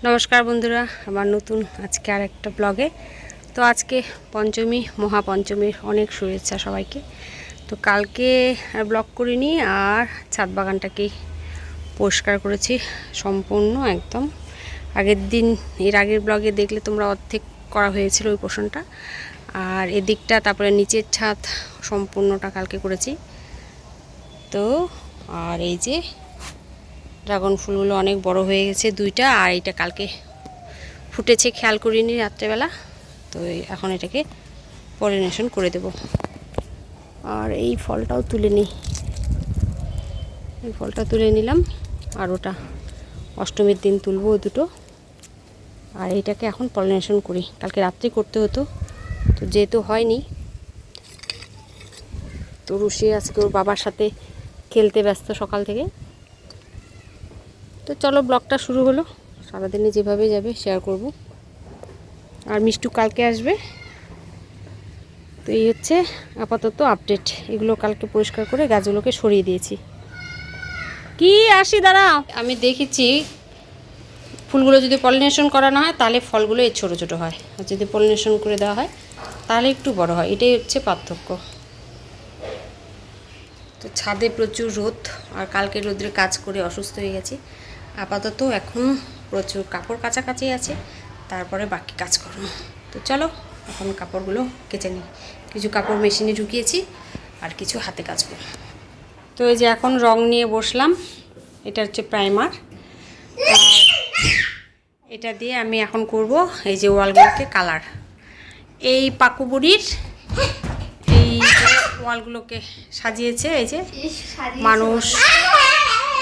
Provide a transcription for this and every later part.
নমস্কার বন্ধুরা, আমার নতুন আজকে আর একটা ব্লগে। তো আজকে পঞ্চমী, মহাপঞ্চমীর অনেক শুভেচ্ছা সবাইকে। তো কালকে আর ব্লগ করিনি, আর ছাদ বাগানটাকেই পরিষ্কার করেছি সম্পূর্ণ একদম। আগের দিন এর আগের ব্লগে দেখলে তোমরা অর্ধেক করা হয়েছিল ওই পোর্শনটা, আর এদিকটা তারপরে নিচের ছাদ সম্পূর্ণটা কালকে করেছি। তো আর এই যে ড্রাগন ফুলগুলো অনেক বড় হয়ে গেছে দুইটা, আর এইটা কালকে ফুটেছে খেয়াল করিনি রাত্রেবেলা। তো এখন এটাকে পলিনেশন করে দেব। আর এই ফলটাও তুলে নিই, এই ফলটা তুলে নিলাম, আর ওটা অষ্টমীর দিন তুলবো দুটো। আর এইটাকে এখন পলিনেশন করি, কালকে রাত্রে করতে হতো, তো যেহেতু হয়নি, তো রুশি আজকে ওর বাবার সাথে খেলতে ব্যস্ত সকাল থেকে। তো চলো ব্লগটা শুরু হলো, সারাদিনে যেভাবে যাবে শেয়ার করব। আর মিষ্টু কালকে আসবে। তো এই হচ্ছে আপাতত আপডেট। এগুলো কালকে পরিষ্কার করে গাছগুলোকে সরিয়ে দিয়েছি। কি আসি দাঁড়াও, আমি দেখেছি ফুলগুলো যদি পলিনেশন করা না হয় তাহলে ফলগুলো এই ছোটো ছোটো হয়, আর যদি পলিনেশন করে দেওয়া হয় তাহলে একটু বড় হয়, এটাই হচ্ছে পার্থক্য। তো ছাদে প্রচুর রোদ, আর কালকে রোদ্রে কাজ করে অসুস্থ হয়ে গেছি। আপাতত এখন প্রচুর কাপড় কাচাকাচি আছে, তারপরে বাকি কাজ করব। তো চলো এখন কাপড়গুলো কেচে নিই। কিছু কাপড় মেশিনে ঢুকিয়েছি, আর কিছু হাতে কাচবো। তো এই যে এখন রং নিয়ে বসলাম, এটা হচ্ছে প্রাইমার, আর এটা দিয়ে আমি এখন করব এই যে ওয়ালগুলোকে কালার। এই পাকুবুড়ির এই যে ওয়ালগুলোকে সাজিয়েছে, এই যে মানুষ,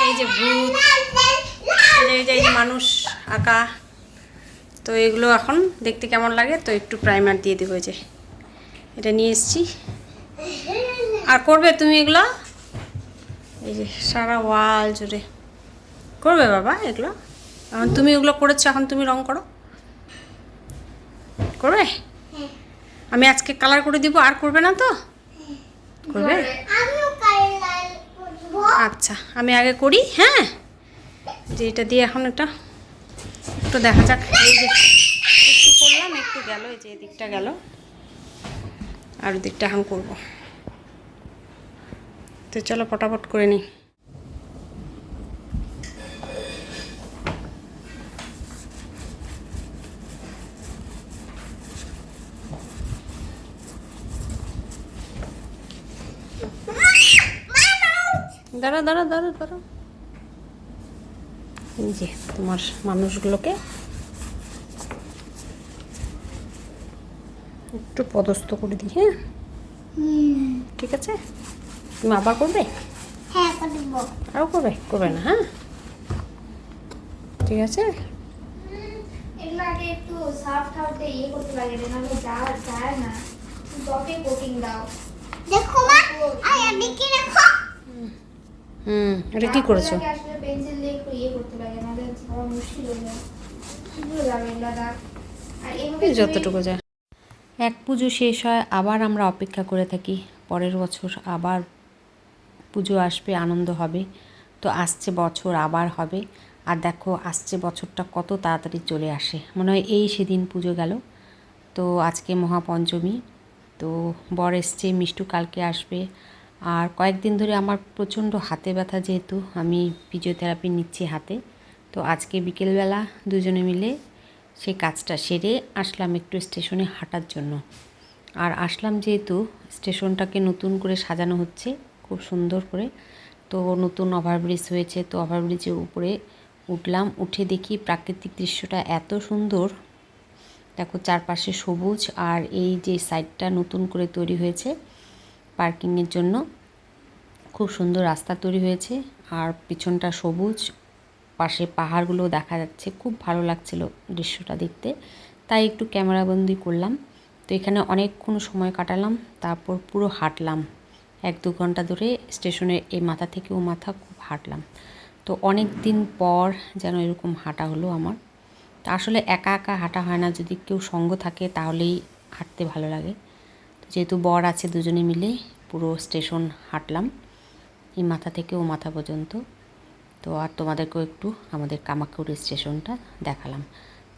এই যে ভূত, এই যে মানুষ আঁকা। তো এগুলো এখন দেখতে কেমন লাগে, তো একটু প্রাইমার দিয়ে দেবো। যে এটা নিয়ে এসেছি। আর করবে তুমি এগুলো, এই যে সারা ওয়াল জুড়ে করবে বাবা এগুলো। এখন তুমি এগুলো করেছো, এখন তুমি রং করো, করবে? আমি আজকে কালার করে দিব, আর করবে না তো? করবে? আচ্ছা আমি আগে করি, হ্যাঁ। যে এটা দিয়ে এখন এটা একটু দেখা যাক। এই যে একটু করলাম, একটু গেল, এই যে এদিকটা গেল, আর ওদিকটা এখন করবো। তো চলো পটাপট করে নিই। দাঁড়া দাঁড়া দাঁড়া দাঁড়া, এই যে তোমার মানুষগুলোকে একটু পদস্থ করে দিই, হ্যাঁ ঠিক আছে। তুমি আবার করবে? হ্যাঁ করব। আরও করবে? করবে না, হ্যাঁ ঠিক আছে। এগুলো আগে একটু সফট হাউতে ইয়ে করতে লাগে, নাহলে যায় না। ডটে কোটিং দাও। দেখো মা, আমি কি দেখো? এটা কি করেছো? আসলে পেন্সিল দিয়ে একটু ইয়ে করতে লাগে, নাহলে যাওয়া মুশকিল হয়ে যায়। এগুলো যাবে এগুলো দাগ। আর এভাবে যতটুকু যায়। এক পুজো শেষ হয়, আবার আমরা অপেক্ষা করে থাকি পরের বছর আবার পুজো আসবে, আনন্দ হবে। তো আসছে বছর আবার হবে, আর দেখো আসছে বছরটা কত তাড়াতাড়ি চলে আসে, মনে হয় এই সেদিন পুজো গেল। তো আজকে মহাপঞ্চমী, তো বর এসছে, মিষ্টু কালকে আসবে। আর কয়েকদিন ধরে আমার প্রচণ্ড হাতে ব্যথা, যেহেতু আমি ফিজিওথেরাপি নিচ্ছি হাতে। তো আজকে বিকেলবেলা দুজনে মিলে সেই কাজটা সেরে আসলাম একটু স্টেশনে হাঁটার জন্য। আর আসলাম যেহেতু স্টেশনটাকে নতুন করে সাজানো হচ্ছে খুব সুন্দর করে। তো নতুন ওভারব্রিজ হয়েছে, তো ওভারব্রিজের উপরে উঠলাম, উঠে দেখি প্রাকৃতিক দৃশ্যটা এত সুন্দর। দেখো চারপাশে সবুজ, আর এই যে সাইডটা নতুন করে তৈরি হয়েছে পার্কিংয়ের জন্য, খুব সুন্দর রাস্তা তৈরি হয়েছে, আর পিছনটা সবুজ, পাশে পাহাড়গুলো দেখা যাচ্ছে, খুব ভালো লাগছিল দৃশ্যটা দেখতে। তাই একটু ক্যামেরাবন্দি করলাম। তো এখানে অনেকক্ষণ সময় কাটালাম, তারপর পুরো হাঁটলাম 1-2 ঘন্টা ধরে, স্টেশনের এই মাথা থেকে ও মাথা খুব হাঁটলাম। তো অনেক দিন পর যেন এরকম হাঁটা হলো আমার। তা আসলে একা একা হাঁটা হয় না, যদি কেউ সঙ্গ থাকে তাহলেই হাঁটতে ভালো লাগে। তো যেহেতু বর আছে, দুজনে মিলে পুরো স্টেশন হাঁটলাম এই মাথা থেকে ও মাথা পর্যন্ত। তো আর তোমাদেরকেও একটু আমাদের কামাখ্যাগুড়ি স্টেশনটা দেখালাম।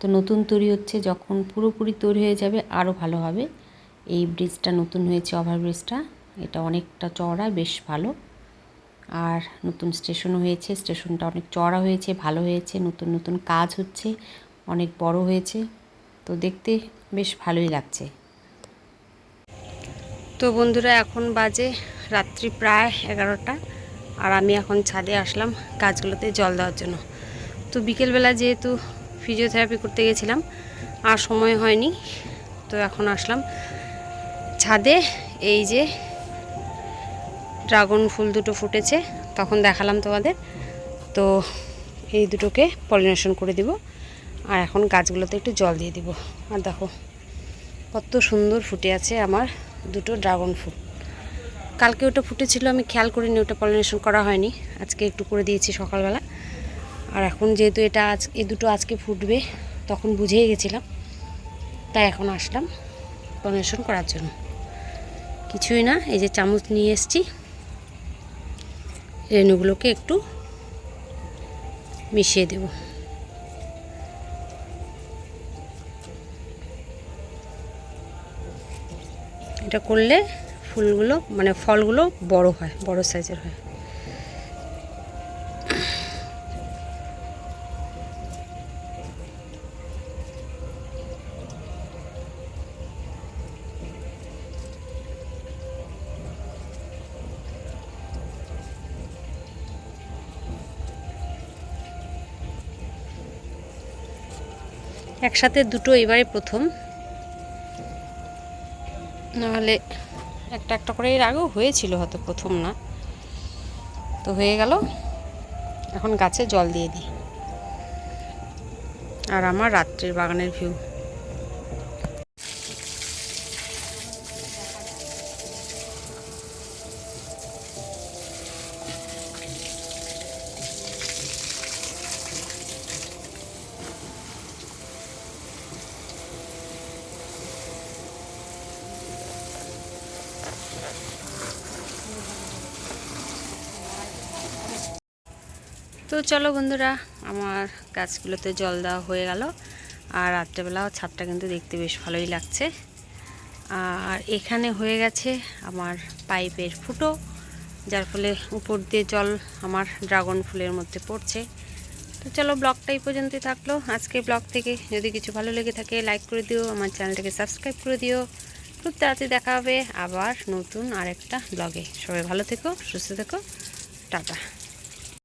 তো নতুন তৈরি হচ্ছে, যখন পুরোপুরি তৈরি হয়ে যাবে আরও ভালো হবে। এই ব্রিজটা নতুন হয়েছে, ওভারব্রিজটা, এটা অনেকটা চওড়া, বেশ ভালো। আর নতুন স্টেশনও হয়েছে, স্টেশনটা অনেক চওড়া হয়েছে, ভালো হয়েছে, নতুন নতুন কাজ হচ্ছে, অনেক বড় হয়েছে, তো দেখতে বেশ ভালোই লাগছে। তো বন্ধুরা, এখন বাজে রাত্রি প্রায় 11টা, আর আমি এখন ছাদে আসলাম গাছগুলোতে জল দেওয়ার জন্য। তো বিকেলবেলা যেহেতু ফিজিওথেরাপি করতে গেছিলাম আর সময় হয়নি, তো এখন আসলাম ছাদে। এই যে ড্রাগন ফুল দুটো ফুটেছে, তখন দেখালাম তোমাদের। তো এই দুটোকে পলিনেশন করে দিব, আর এখন গাছগুলোতে একটু জল দিয়ে দিব। আর দেখো কত সুন্দর ফুটে আছে আমার দুটো ড্রাগন ফুল। কালকে ওটা ফুটেছিল, আমি খেয়াল করিনি, ওটা পলিনেশন করা হয়নি, আজকে একটু করে দিয়েছি সকালবেলা। আর এখন যেহেতু এই দুটো আজকে ফুটবে, তখন বুঝেই গেছিলাম, তাই এখন আসলাম পলিনেশন করার জন্য। কিছুই না, এই যে চামচ নিয়ে এসেছি, রেণুগুলোকে একটু মিশিয়ে দেব। এটা করলে ফুলগুলো মানে ফলগুলো বড় হয়, বড় সাইজের হয়। একসাথে দুটো এবারে প্রথম, নাহলে একটা একটা করে এর আগেও হয়েছিল, হয়তো প্রথম না। তো হয়ে গেল, এখন গাছে জল দিয়ে দিই। আর আমার রাত্রির বাগানের ভিউ। তো চলো বন্ধুরা, আমার গাছগুলোতে জল দেওয়া হয়ে গেল, আর রাত্রেবেলাও ছাদটা কিন্তু দেখতে বেশ ভালোই লাগছে। আর এখানে হয়ে গেছে আমার পাইপের ফুটো, যার ফলে উপর দিয়ে জল আমার ড্রাগন ফুলের মধ্যে পড়ছে। তো চলো, ব্লগটা এই পর্যন্তই থাকলো। আজকে ব্লগ থেকে যদি কিছু ভালো লেগে থাকে লাইক করে দিও, আমার চ্যানেলটাকে সাবস্ক্রাইব করে দিও। খুব তাড়াতাড়ি দেখা হবে আবার নতুন আরেকটা ব্লগে। সবাই ভালো থেকো, সুস্থ থেকো, টাটা।